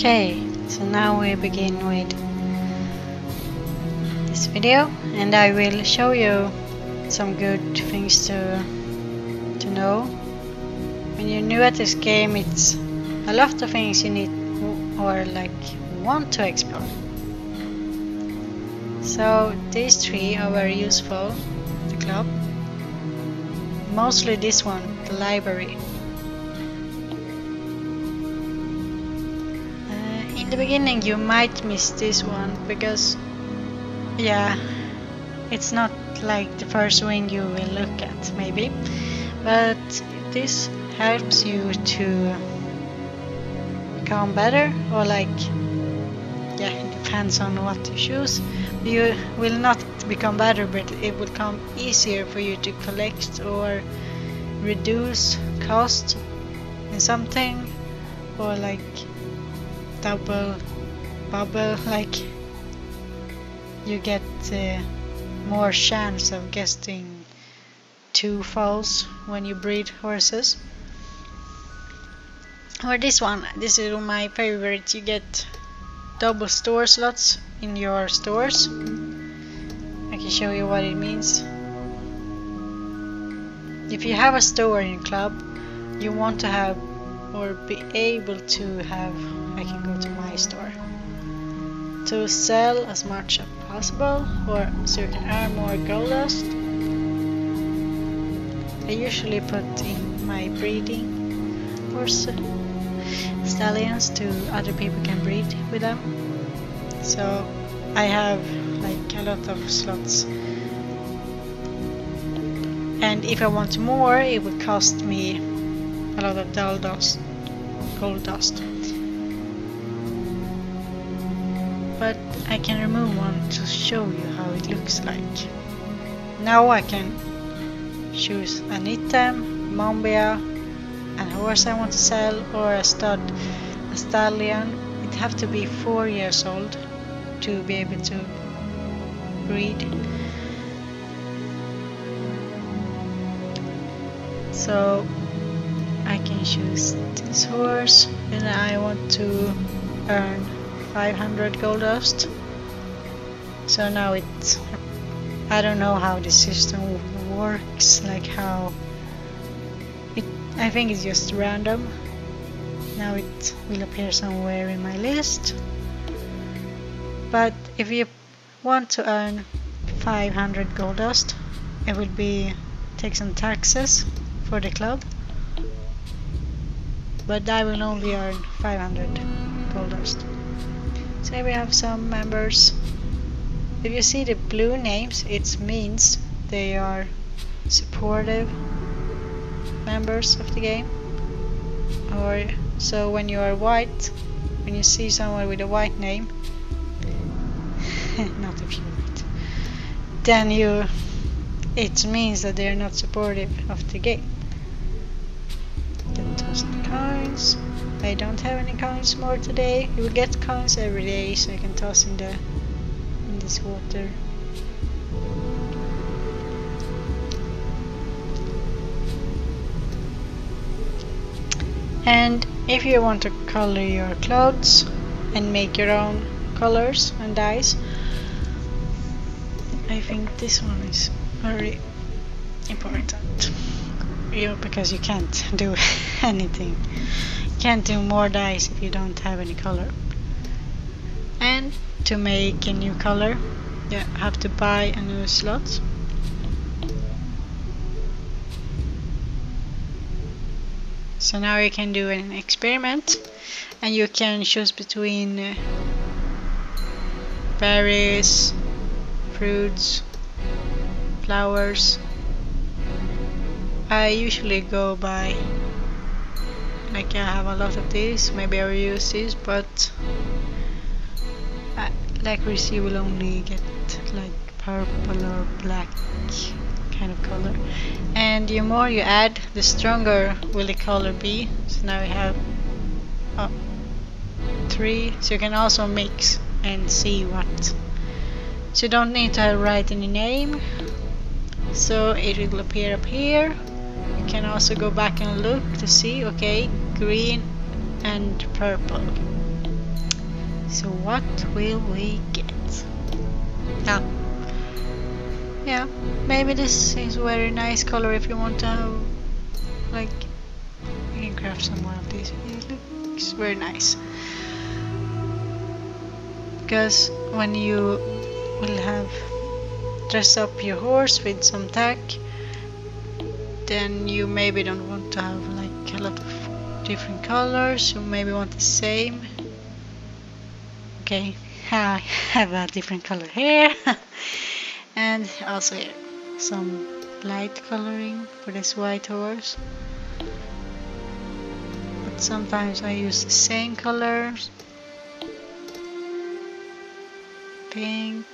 Okay, so now we begin with this video, and I will show you some good things to know. When you're new at this game, it's a lot of things you need or want to explore. So these three are very useful, the club. Mostly this one, the library. In the beginning you might miss this one because, yeah, it's not like the first wing you will look at, maybe. But this helps you to become better, or yeah, it depends on what you choose. You will not become better, but it will become easier for you to collect or reduce cost in something, or double bubble, you get more chance of getting 2 foals when you breed horses. Or this one, this is my favorite. You get double store slots in your stores. I can show you what it means. If you have a store in club, you want to have or be able to have, I can go to my store, to sell as much as possible, or so you can earn more gold dust. I usually put in my breeding horse stallions to other people can breed with them. So I have a lot of slots. And if I want more, it would cost me a lot of gold dust. But I can remove one to show you how it looks like. Now I can choose an item, Mombia, a horse I want to sell, or a stallion. It have to be 4 years old to be able to breed. So I can choose this horse, and I want to earn 500 gold dust. So now I don't know how the system works, I think it's just random. Now it will appear somewhere in my list. But if you want to earn 500 gold dust, it will take some taxes for the club. But I will only earn 500 gold dust. So here we have some members. If you see the blue names, it means they are supportive members of the game. Or so when you are white, when you see someone with a white name, not if you're white, then it means that they are not supportive of the game. Then toss the coins. I don't have any coins more today. You will get coins every day, so you can toss in this water. And if you want to color your clothes and make your own colors and dyes, I think this one is very important. Because you can't do anything. You can't do more dyes if you don't have any color. And to make a new color, you have to buy a new slot. So now you can do an experiment, and you can choose between berries, fruits, flowers. I usually go by, I have a lot of these, maybe I will use these, but you will only get purple or black kind of color. And the more you add, the stronger will the color be. So now we have 3, so you can also mix and see what. So you don't need to write any name, so it will appear up here. You can also go back and look to see, okay, green and purple. So what will we get? Yeah, maybe this is a very nice color if you want to have, like, you can craft some more of these. It looks very nice. Because when you will have dress up your horse with some tack, then you maybe don't want to have like a lot of different colors. You maybe want the same. Okay, I have a different color here. And also here, some light coloring for this white horse. But sometimes I use the same colors. Pink,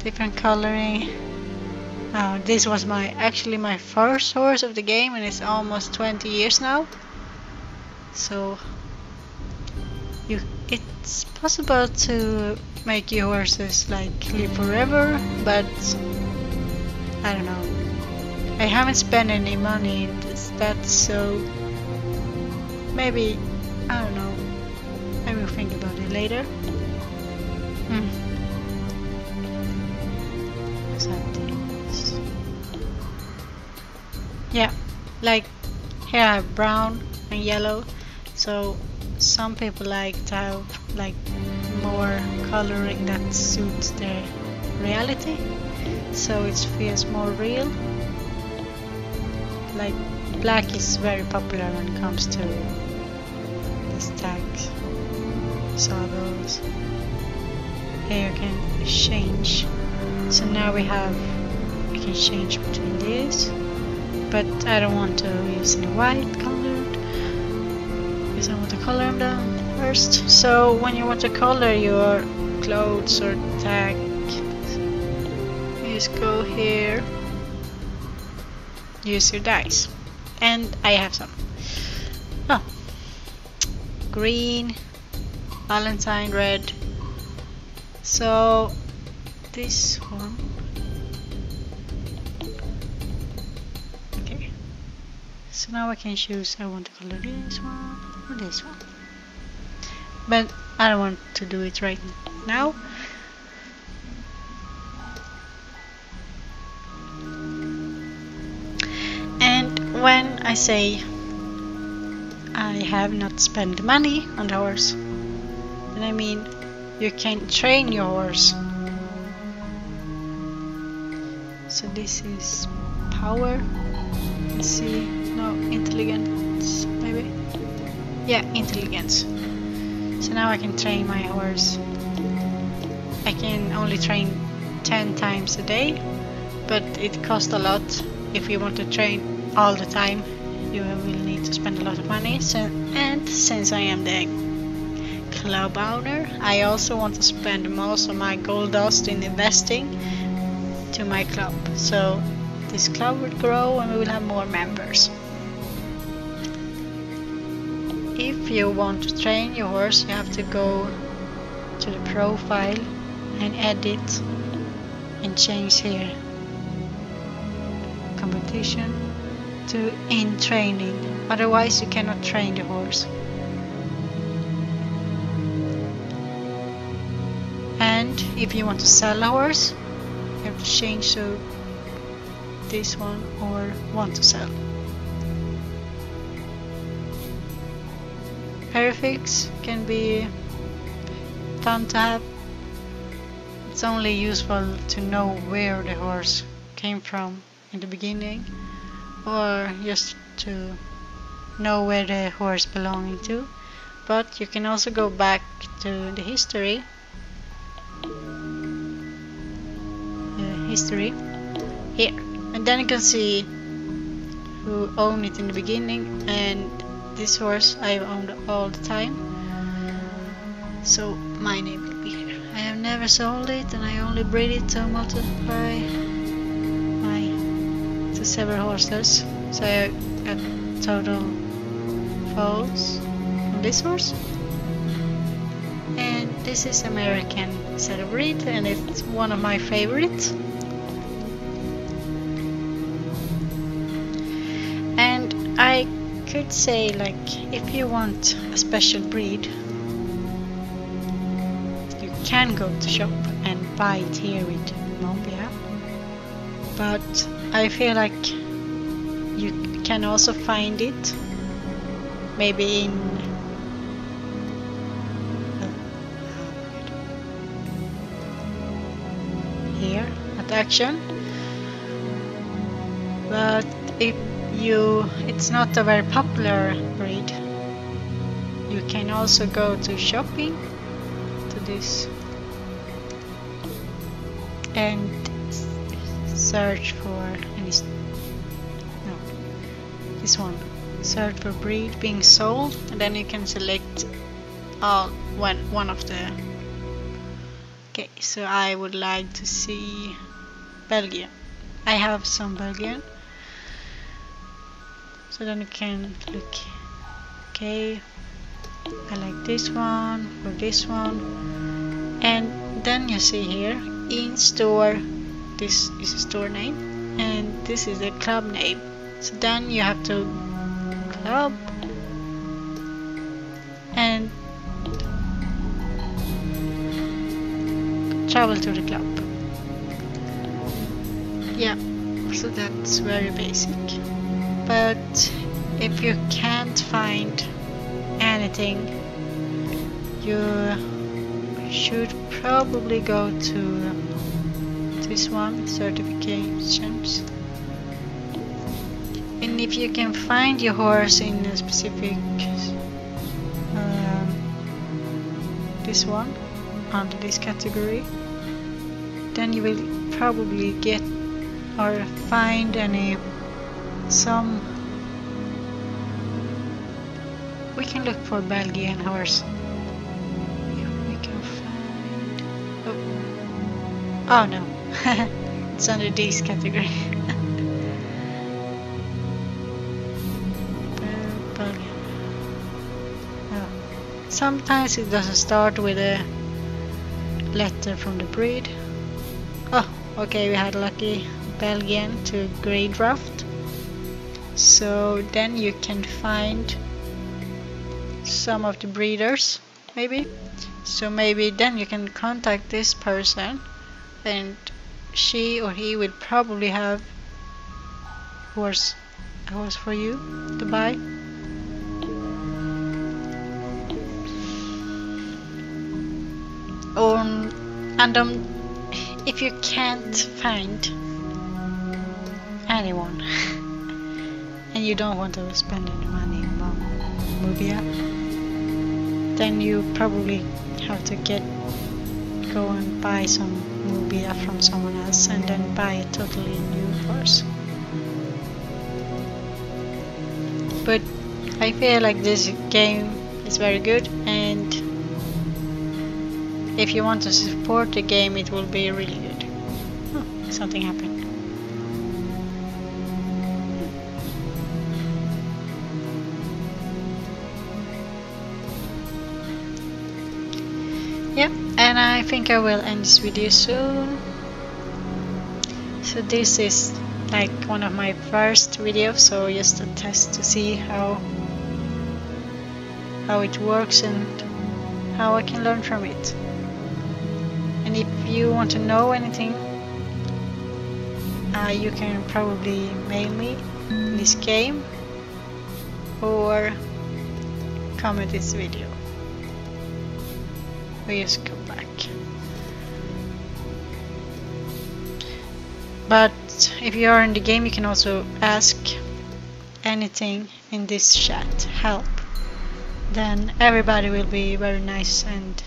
different coloring. This was actually my first horse of the game, and it's almost 20 years now. So it's possible to make your horses like live forever, but I don't know. I haven't spent any money in that, so maybe, I don't know, I will think about it later. What's that? Yeah, like here I have brown and yellow, so some people like to have like more coloring that suits their reality, so it feels more real. Like black is very popular when it comes to this tag saddles. Here you can change, so now we can change between these, but I don't want to use any white colored because I want to color them first. So when you want to color your clothes or tag, you just go here, use your dice, and I have some. Green, Valentine red. So this one, okay, so now I can choose I want to color this one or this one, but I don't want to do it right now. And when I say I have not spent money on the horse, then I mean you can train your horse. So this is power. Let's see. No, intelligence, maybe. Yeah, intelligence. So now I can train my horse. I can only train 10 times a day, but it costs a lot. If you want to train all the time, you will need to spend a lot of money. And since I am the club owner, I also want to spend most of my gold dust in investing to my club, so this club will grow and we will have more members. If you want to train your horse, you have to go to the profile and edit and change here competition to in training, otherwise you cannot train the horse. And if you want to sell a horse, you have to change to this one or want to sell. Prefix can be fun to have. It's only useful to know where the horse came from in the beginning, or just to know where the horse belonging to. But you can also go back to the history here, and then you can see who owned it in the beginning, and this horse I've owned all the time, so my name will be here. I have never sold it, and I only breed it to multiply to several horses, so I got total foals on this horse. And this is American setter breed, and it's one of my favorites. And I could say, like, if you want a special breed, can go to shop and buy it here with Mobia, but I feel like you can also find it maybe in here at Action, but if it's not a very popular breed, you can also go to shopping to this and search for this one, search for breed being sold, and then you can select one of the. Okay, so I would like to see Belgian. I have some Belgian, so then you can look. Okay, I like this one or this one, and then you see here in store, this is a store name and this is a club name. So then you have to club and travel to the club. Yeah, so that's very basic. But if you can't find anything, you should probably go to this one, certifications. And if you can find your horse in a specific this one under this category, then you will probably get or find we can look for Belgian horse. If we can find oh no, it's under this category. Sometimes it doesn't start with a letter from the breed. Oh, okay, we had lucky Belgian to grey draft. So then you can find some of the breeders, maybe. So maybe then you can contact this person, and she or he will probably have a horse for you to buy. And if you can't find anyone and you don't want to spend any money on Mobia, then you probably have to go and buy some Mobia from someone else and then buy a totally new horse. But I feel like this game is very good, and if you want to support the game, it will be really good. Oh, something happened. Yeah, and I think I will end this video soon. So this is like one of my first videos, so just a test to see how it works and how I can learn from it. And if you want to know anything, you can probably mail me in this game or comment this video or just come back. But if you are in the game, you can also ask anything in this chat, help. Then everybody will be very nice and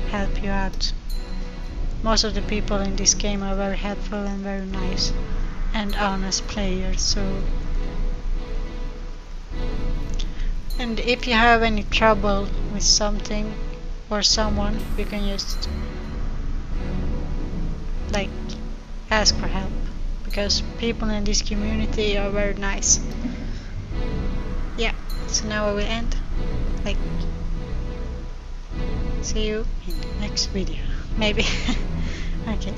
help you out. Most of the people in this game are very helpful and very nice and honest players. So, and if you have any trouble with something or someone, you can just like ask for help, because people in this community are very nice. Yeah, so now I will end. Like, see you in the next video. Maybe. Okay.